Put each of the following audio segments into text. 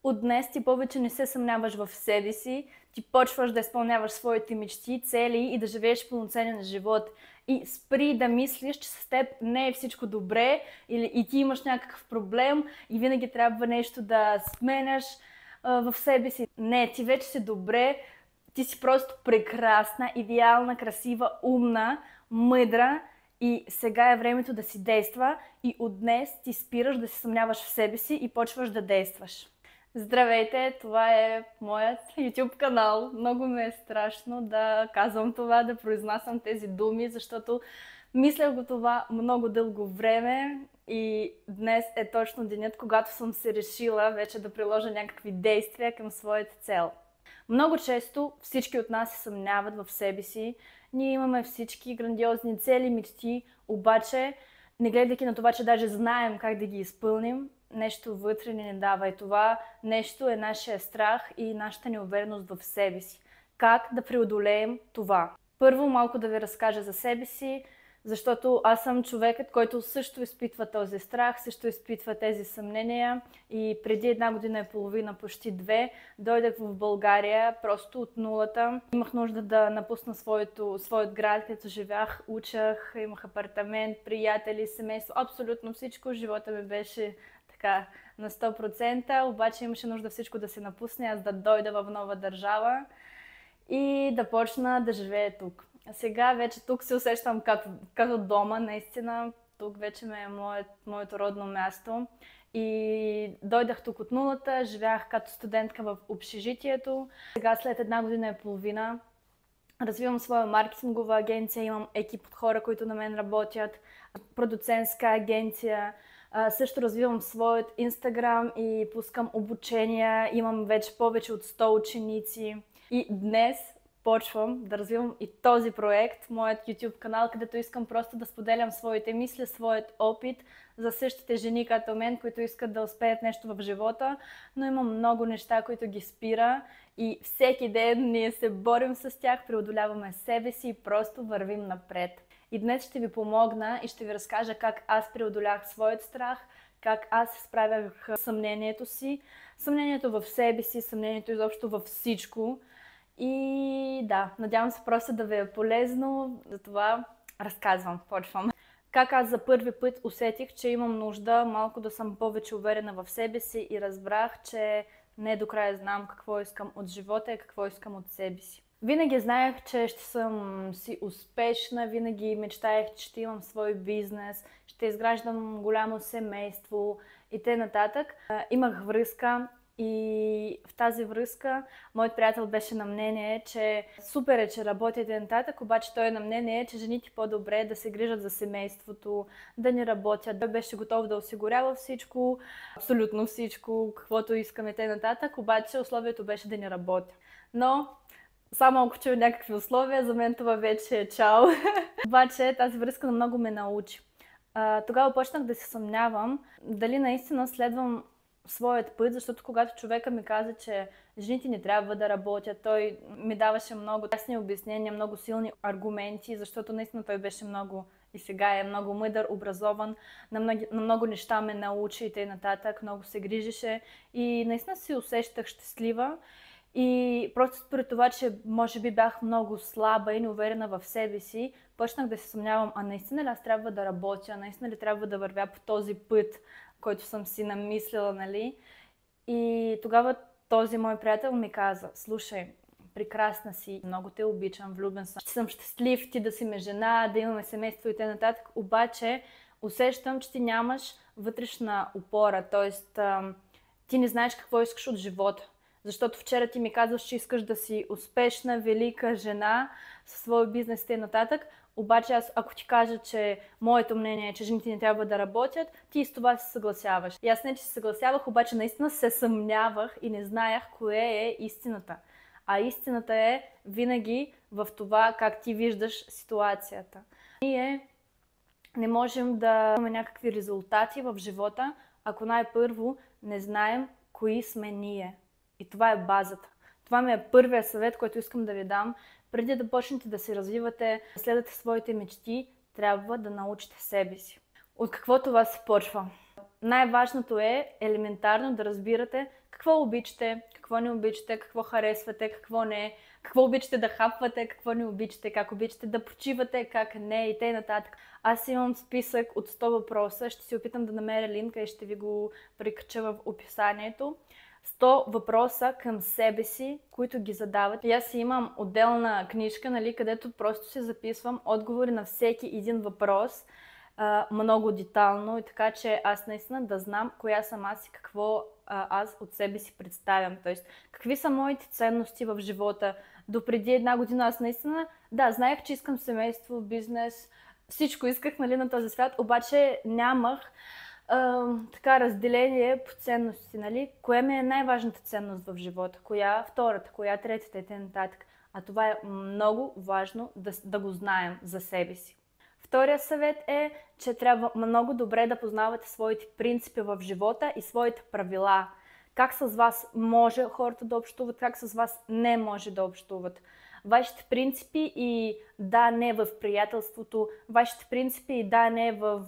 От днес ти повече не се съмняваш в себе си, ти почваш да изпълняваш своите мечти, цели и да живееш пълноценен живот. И спри да мислиш, че с теб не е всичко добре или и ти имаш някакъв проблем и винаги трябва нещо да сменяш в себе си. Не, ти вече си добре, ти си просто прекрасна, идеална, красива, умна, мъдра и сега е времето да си действа и от днес ти спираш да се съмняваш в себе си и почваш да действаш. Здравейте, това е моят YouTube канал. Много ми е страшно да казвам това, да произнасям тези думи, защото мислях го това много дълго време и днес е точно денят, когато съм се решила вече да приложа някакви действия към своята цел. Много често всички от нас се съмняват в себе си. Ние имаме всички грандиозни цели, мечти, обаче не гледайки на това, че даже знаем как да ги изпълним, нещо вътре ни не дава. И това нещо е нашия страх и нашата неувереност в себе си. Как да преодолеем това? Първо малко да ви разкажа за себе си, защото аз съм човекът, който също изпитва този страх, също изпитва тези съмнения и преди 1 година и половина, почти 2, дойдах в България просто от нулата. Имах нужда да напусна своят град, където живях, учах, имах апартамент, приятели, семейство, абсолютно всичко. Живота ми беше така на 100%, обаче имаше нужда всичко да се напусне, аз да дойда в нова държава и да почна да живея тук. А сега вече тук се усещам като дома, наистина. Тук вече ме е моето родно място. И дойдах тук от нулата, живях като студентка в общежитието. Сега след 1 година и половина развивам своя маркетингова агенция, имам екип от хора, които на мен работят, продуцентска агенция. Също развивам своят Инстаграм и пускам обучения, имам вече повече от 100 ученици. И днес почвам да развивам и този проект, моят YouTube канал, където искам просто да споделям своите мисли, своят опит за същите жени като мен, които искат да успеят нещо в живота, но има много неща, които ги спира и всеки ден ние се борим с тях, преодоляваме себе си и просто вървим напред. И днес ще ви помогна и ще ви разкажа как аз преодолях своят страх, как аз се справях с съмнението си, съмнението в себе си, съмнението изобщо във всичко. И да, надявам се просто да ви е полезно, затова разказвам, почвам. Как аз за първи път усетих, че имам нужда малко да съм повече уверена в себе си и разбрах, че не до края знам какво искам от живота и какво искам от себе си. Винаги знаех, че ще съм си успешна, винаги мечтаех, че ще имам свой бизнес, ще изграждам голямо семейство и т.н. Имах връзка и в тази връзка моят приятел беше на мнение, че супер е, че работят и нататък, обаче той е на мнение, че жените по-добре да се грижат за семейството, да не работят. Той беше готов да осигурява всичко, абсолютно всичко, каквото искаме т.н. Обаче условието беше да не работя. Но само ако чуя някакви условия, за мен това вече е чао. Обаче тази връзка много ме научи. Тогава почнах да се съмнявам дали наистина следвам своят път, защото когато човека ми каза, че жените не трябва да работят, той ми даваше много ясни обяснения, много силни аргументи, защото наистина той беше много и сега е много мъдър, образован, на много неща ме научи и т.н. Много се грижеше и наистина се усещах щастлива. И просто според това, че може би бях много слаба и неуверена в себе си, почнах да се съмнявам, а наистина ли аз трябва да работя, наистина ли трябва да вървя по този път, който съм си намислила, нали? И тогава този мой приятел ми каза: слушай, прекрасна си, много те обичам, влюбен съм щастлив ти да си ме жена, да имаме семейство и т.н. Обаче усещам, че ти нямаш вътрешна опора, т.е. ти не знаеш какво искаш от живота. Защото вчера ти ми казваш, че искаш да си успешна, велика жена със своя бизнес и т.н. Обаче аз, ако ти кажа, че моето мнение е, че жените не трябва да работят, ти с това се съгласяваш. И аз не, че се съгласявах, обаче наистина се съмнявах и не знаех кое е истината. А истината е винаги в това как ти виждаш ситуацията. Ние не можем да имаме някакви резултати в живота, ако най-първо не знаем кои сме ние. И това е базата. Това ми е първият съвет, който искам да ви дам. Преди да почнете да се развивате, да следвате своите мечти, трябва да научите себе си. От какво това се почва? Най-важното е елементарно да разбирате какво обичате, какво не обичате, какво харесвате, какво не, какво обичате да хапвате, какво не обичате, как обичате да почивате, как не и т.н. Аз имам списък от 100 въпроса, ще си опитам да намеря линка и ще ви го прикача в описанието. 100 въпроса към себе си, които ги задават. И аз си имам отделна книжка, нали, където просто си записвам отговори на всеки един въпрос, много детално, и така че аз наистина да знам коя съм аз и какво аз от себе си представям. Тоест, какви са моите ценности в живота. Допреди една година аз наистина, да, знаех, че искам семейство, бизнес, всичко исках, нали, на този свят, обаче нямах така разделение по ценности, нали? Кое ми е най-важната ценност в живота, коя втората, коя третата и т.н. А това е много важно да го знаем за себе си. Втория съвет е, че трябва много добре да познавате своите принципи в живота и своите правила. Как с вас може хората да общуват, как с вас не може да общуват. Вашите принципи и да, не в приятелството, вашите принципи и да, не в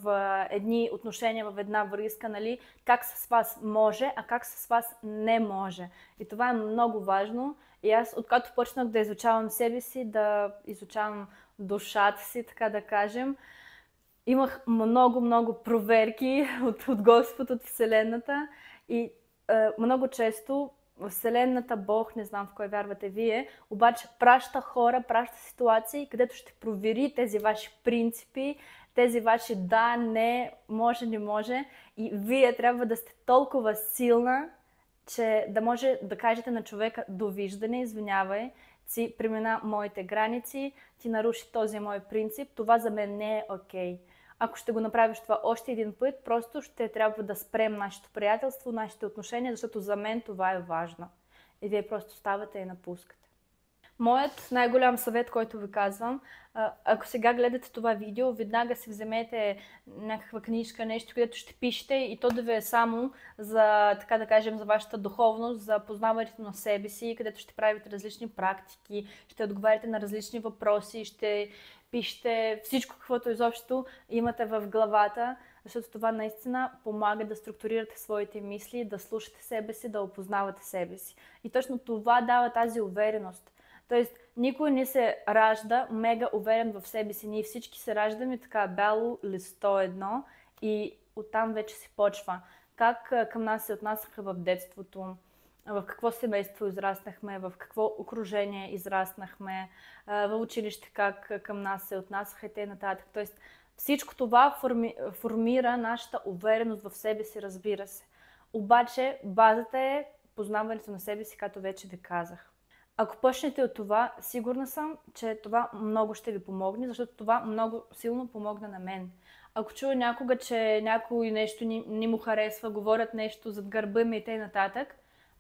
едни отношения, в една връзка, нали? Как с вас може, а как с вас не може. И това е много важно. И аз, откакто почнах да изучавам себе си, да изучавам душата си, така да кажем, имах много проверки от Господ, от Вселената и много често Вселената, Бог, не знам в кой вярвате вие, обаче праща хора, праща ситуации, където ще провери тези ваши принципи, тези ваши да, не, може, не може, и вие трябва да сте толкова силна, че да може да кажете на човека: довиждане, извинявай, ти премина моите граници, ти наруши този мой принцип, това за мен не е окей. Ако ще го направиш това още един път, просто ще трябва да спрем нашето приятелство, нашите отношения, защото за мен това е важно. И вие просто ставате и напускате. Моят най-голям съвет, който ви казвам, ако сега гледате това видео, веднага си вземете някаква книжка, нещо, където ще пишете, и то да ви е само за, така да кажем, за вашата духовност, за познаването на себе си, където ще правите различни практики, ще отговаряте на различни въпроси, ще пишете всичко, каквото изобщо имате в главата, защото това наистина помага да структурирате своите мисли, да слушате себе си, да опознавате себе си. И точно това дава тази увереност. Тоест, никой не се ражда мега уверен в себе си. Ние всички се раждаме така бяло листо едно и оттам вече се почва. Как към нас се отнасяха в детството, в какво семейство израснахме, в какво окружение израснахме, в училище как към нас се отнасяха и т.н. Тоест, всичко това формира нашата увереност в себе си, разбира се. Обаче базата е познаването на себе си, както вече ви казах. Ако почнете от това, сигурна съм, че това много ще ви помогне, защото това много силно помогна на мен. Ако чуя някога, че някой нещо не му харесва, говорят нещо зад гърба ми и т.н.,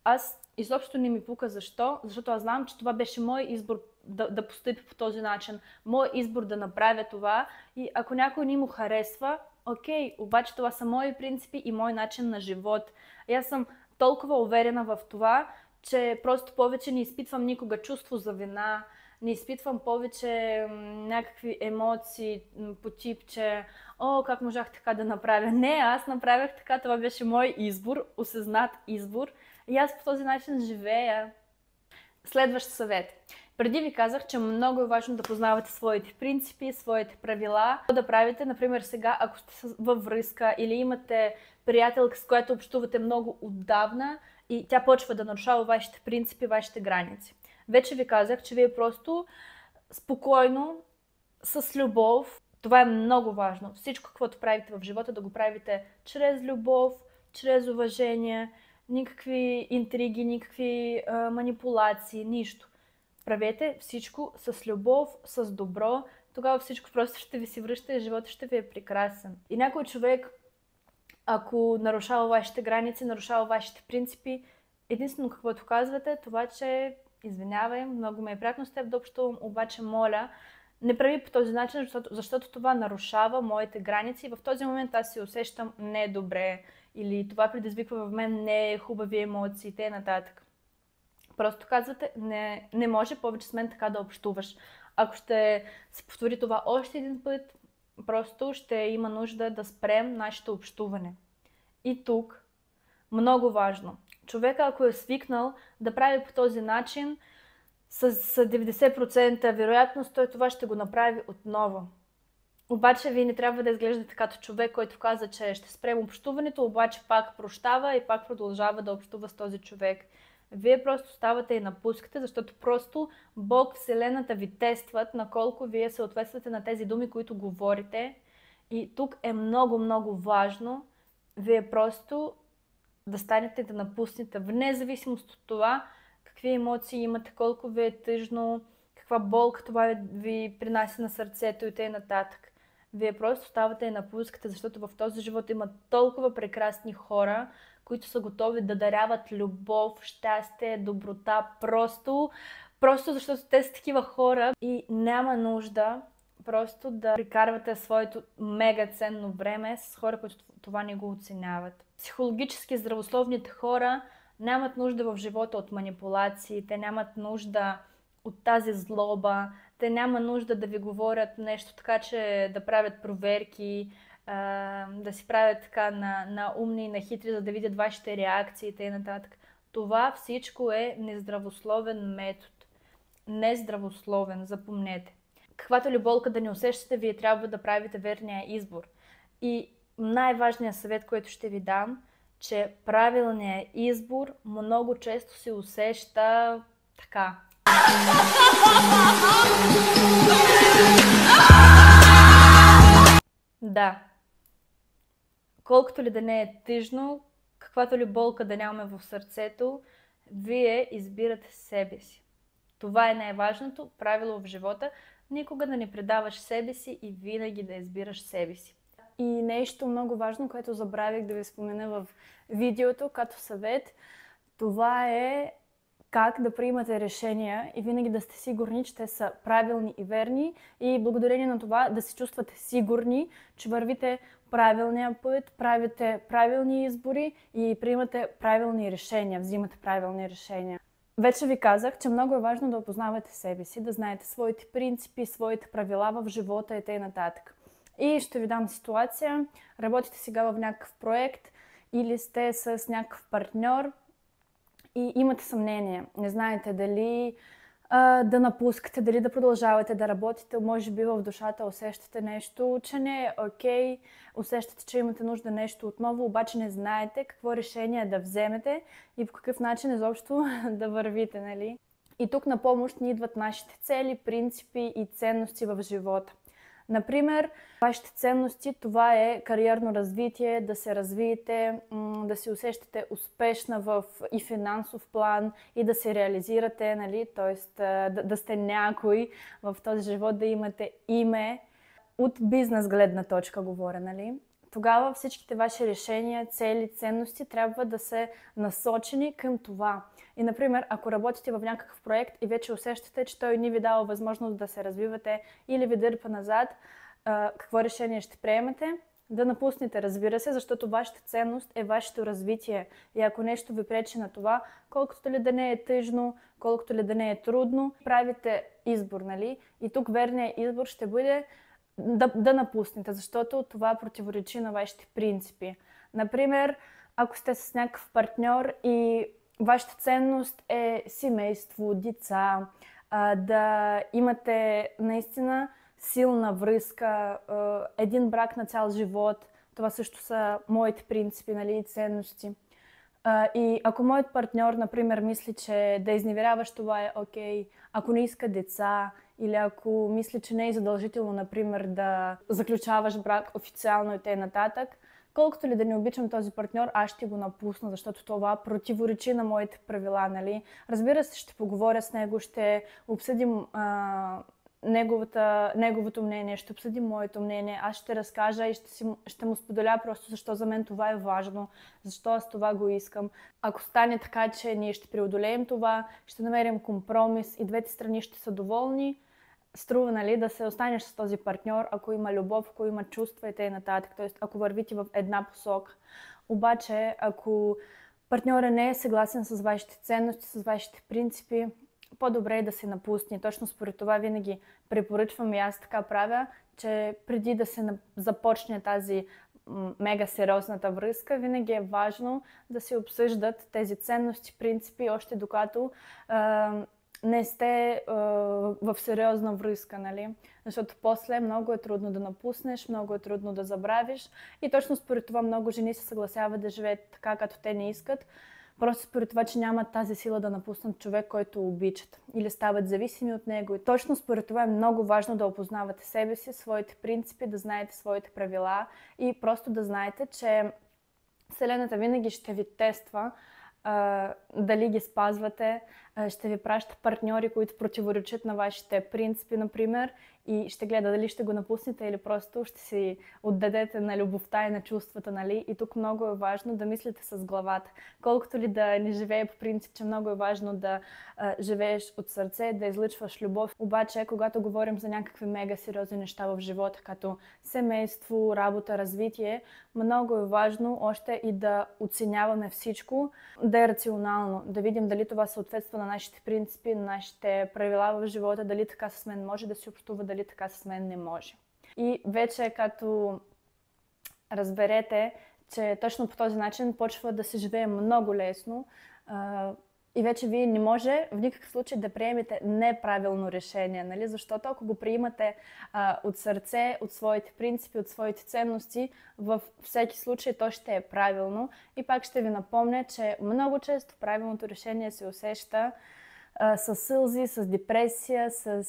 аз изобщо не ми пука защо, защото аз знам, че това беше мой избор да постъпи по този начин, мой избор да направя това, и ако някой не му харесва, окей, обаче това са мои принципи и мой начин на живот. И аз съм толкова уверена в това, че просто повече не изпитвам никога чувство за вина, не изпитвам повече някакви емоции по тип, че как можах така да направя. Не, аз направях така, това беше мой избор, осъзнат избор, и аз по този начин живея. Следващ съвет. Преди ви казах, че много е важно да познавате своите принципи, своите правила. Да правите, например, сега, ако сте във връзка или имате приятелка, с която общувате много отдавна и тя почва да нарушава вашите принципи, вашите граници. Вече ви казах, че вие просто спокойно, с любов, това е много важно. Всичко, каквото правите в живота, да го правите чрез любов, чрез уважение, никакви интриги, никакви манипулации, нищо. Правете всичко с любов, с добро, тогава всичко просто ще ви си връща и живота ще ви е прекрасен. И някой човек, ако нарушава вашите граници, нарушава вашите принципи, единствено каквото казвате, това, че извинявай, много ме е приятно с теб да общувам, обаче моля, не прави по този начин, защото това нарушава моите граници и в този момент аз се усещам недобре или това предизвиква в мен не хубави емоции и т.н. Просто казвате, не може повече с мен така да общуваш. Ако ще се повтори това още един път, просто ще има нужда да спрем нашето общуване. И тук, много важно, Човека, ако е свикнал да прави по този начин, с 90% вероятност той това ще го направи отново. Обаче вие не трябва да изглеждате като човек, който каза, че ще спрем общуването, обаче пак прощава и пак продължава да общува с този човек. Вие просто ставате и напускате, защото просто Бог, Вселената ви тестват на колко вие съответствате на тези думи, които говорите. И тук е много важно вие просто да станете да напуснете, вне зависимост от това какви емоции имате, колко ви е тъжно, каква болка това ви принася на сърцето и т.н. Вие просто ставате и напускате, защото в този живот има толкова прекрасни хора, които са готови да даряват любов, щастие, доброта, просто защото те са такива хора и няма нужда просто да прикарвате своето мега ценно време с хора, които това не го оценяват. Психологически здравословните хора нямат нужда в живота от манипулации, те нямат нужда от тази злоба, те няма нужда да ви говорят нещо така, че да правят проверки, да си правят така на умни и на хитри, за да видят вашите реакции и т.н. Това всичко е нездравословен метод. Нездравословен, запомнете. Каквато ли болка да не усещате, вие трябва да правите верния избор. И най-важният съвет, който ще ви дам, че правилният избор много често се усеща така. Да. Колкото ли да не е тъжно, каквато ли болка да нямаме в сърцето, вие избирате себе си. Това е най-важното правило в живота. Никога да не предаваш себе си и винаги да избираш себе си. И нещо много важно, което забравих да ви спомена в видеото като съвет, това е как да приемате решения и винаги да сте сигурни, че те са правилни и верни и благодарение на това да се чувствате сигурни, че вървите правилния път, правите правилни избори и приемате правилни решения, взимате правилни решения. Вече ви казах, че много е важно да опознавате себе си, да знаете своите принципи, своите правила в живота и т.н. И ще ви дам ситуация. Работите сега в някакъв проект или сте с някакъв партньор и имате съмнение. Не знаете дали да напускате, дали да продължавате да работите. Може би в душата усещате нещо, че не е окей. Усещате, че имате нужда нещо отново, обаче не знаете какво решение да вземете и по какъв начин изобщо да вървите, нали? И тук на помощ ни идват нашите цели, принципи и ценности в живота. Например, вашите ценности, това е кариерно развитие, да се развиете, да се усещате успешна в и финансов план и да се реализирате, нали? Тоест да сте някой в този живот, да имате име. От бизнес гледна точка говоря, нали? Тогава всичките ваши решения, цели, ценности трябва да са насочени към това. И, например, ако работите в някакъв проект и вече усещате, че той не ви дава възможност да се развивате или ви дърпа назад, какво решение ще приемете? Да напуснете, разбира се, защото вашата ценност е вашето развитие. И ако нещо ви пречи на това, колкото ли да не е тъжно, колкото ли да не е трудно, правите избор, нали? И тук верният избор ще бъде да напуснете, защото това противоречи на вашите принципи. Например, ако сте с някакъв партньор и вашата ценност е семейство, деца, да имате наистина силна връзка, един брак на цял живот, това също са моите принципи, нали, и ценности. И ако моят партньор, например, мисли, че да изневеряваш това е окей, ако не иска деца или ако мисли, че не е задължително, например, да заключаваш брак официално и т.н., колкото ли да не обичам този партньор, аз ще го напусна, защото това противоречи на моите правила, нали? Разбира се, ще поговоря с него, ще обсъдим неговото мнение, ще обсъдим моето мнение, аз ще разкажа и ще му споделя просто защо за мен това е важно, защо аз това го искам. Ако стане така, че ние ще преодолеем това, ще намерим компромис и двете страни ще са доволни, струва, нали, да се останеш с този партньор, ако има любов, ако има чувства и т.н. Т.е. ако вървите в една посока. Обаче, ако партньорът не е съгласен с вашите ценности, с вашите принципи, по-добре е да се напусне. Точно според това винаги препоръчвам и аз така правя, че преди да се започне тази мега сериозната връзка, винаги е важно да се обсъждат тези ценности, принципи, още докато не сте в сериозна връзка, нали? Защото после много е трудно да напуснеш, много е трудно да забравиш и точно според това много жени се съгласяват да живеят така, като те не искат, просто според това, че нямат тази сила да напуснат човек, който обичат или стават зависими от него. И точно според това е много важно да опознавате себе си, своите принципи, да знаете своите правила и просто да знаете, че Вселената винаги ще ви тества дали ги спазвате, ще ви праща партньори, които противоречат на вашите принципи, например, и ще гледа дали ще го напуснете или просто ще си отдадете на любовта и на чувствата, нали? И тук много е важно да мислите с главата. Колкото ли да не живее по принцип, че много е важно да живееш от сърце, да излъчваш любов. Обаче, когато говорим за някакви мега сериозни неща в живота, като семейство, работа, развитие, много е важно още и да оценяваме всичко, да е рационално, да видим дали това съответства на нашите принципи, на нашите правила в живота, дали така с мен може да се общува, дали така с мен не може. И вече като разберете, че точно по този начин почва да се живее много лесно и вече вие не може в никакъв случай да приемете неправилно решение, нали? Защото ако го приемате от сърце, от своите принципи, от своите ценности, във всеки случай то ще е правилно. И пак ще ви напомня, че много често правилното решение се усеща с сълзи, с депресия, с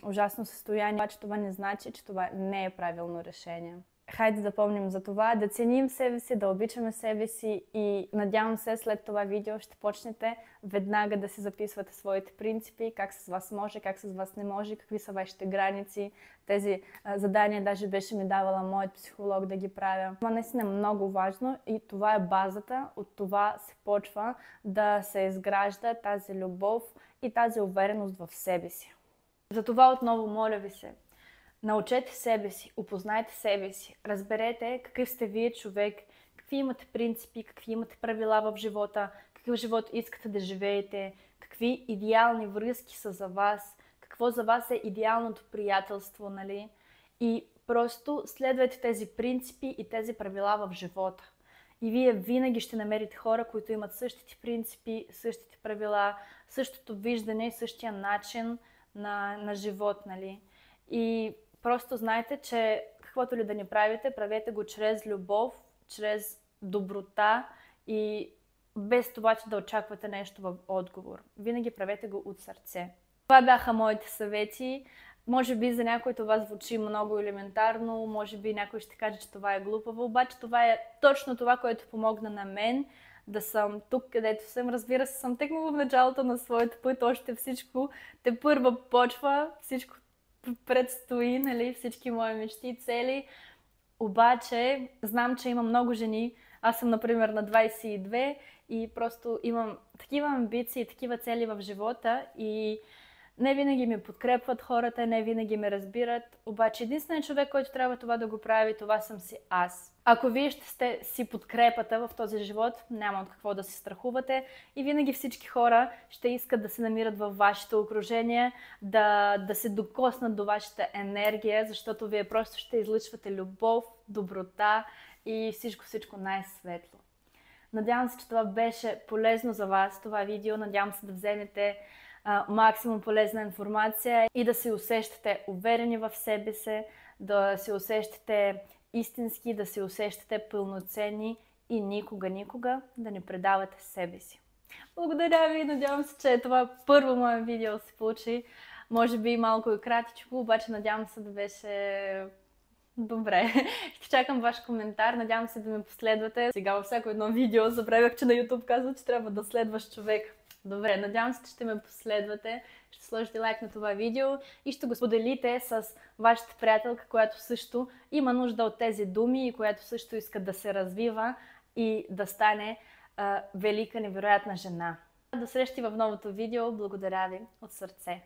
ужасно състояние. Обаче това не значи, че това не е правилно решение. Хайде да помним за това, да ценим себе си, да обичаме себе си и надявам се след това видео ще почнете веднага да си записвате своите принципи, как с вас може, как с вас не може, какви са вашите граници. Тези задания даже беше ми давала моят психолог да ги правя. Това наистина е много важно и това е базата, от това се почва да се изгражда тази любов и тази увереност в себе си. Затова отново моля ви се, научете себе си, опознайте себе си, разберете какъв сте вие човек, какви имате принципи, какви имате правила в живота, какъв живот искате да живеете, какви идеални връзки са за вас, какво за вас е идеалното приятелство, нали? И просто следвайте тези принципи и тези правила в живота. И вие винаги ще намерите хора, които имат същите принципи, същите правила, същото виждане, същия начин на живот, нали? И просто знайте, че каквото ли да ни правите, правете го чрез любов, чрез доброта и без това, че да очаквате нещо в отговор. Винаги правете го от сърце. Това бяха моите съвети. Може би за някой това звучи много елементарно, може би някой ще каже, че това е глупаво, обаче това е точно това, което помогна на мен да съм тук, където съм. Разбира се, съм тъкмо в началото на своето път, още всичко тепърва почва, всичко предстои, нали, всички мои мечти и цели. Обаче знам, че има много жени. Аз съм, например, на 22 и просто имам такива амбиции, такива цели в живота и не винаги ми подкрепват хората, не винаги ме разбират. Обаче единственият човек, който трябва това да го прави, това съм си аз. Ако вие ще сте си подкрепата в този живот, няма от какво да се страхувате и винаги всички хора ще искат да се намират във вашето окружение, да се докоснат до вашата енергия, защото вие просто ще излъчвате любов, доброта и всичко най-светло. Надявам се, че това беше полезно за вас, това видео. Надявам се да вземете максимум полезна информация и да се усещате уверени в себе си, да се усещате истински, да се усещате пълноценни и никога да не предавате себе си. Благодаря ви, надявам се, че това първо мое видео се получи. Може би малко и кратичко, обаче надявам се да беше добре. Ще чакам ваш коментар, надявам се да ме последвате. Сега във всяко едно видео забравях, че на YouTube казва, че трябва да следваш човек. Добре, надявам се, че ще ме последвате, ще сложите лайк на това видео и ще го споделите с вашата приятелка, която също има нужда от тези думи и която също иска да се развива и да стане велика, невероятна жена. До срещи в новото видео. Благодаря ви от сърце.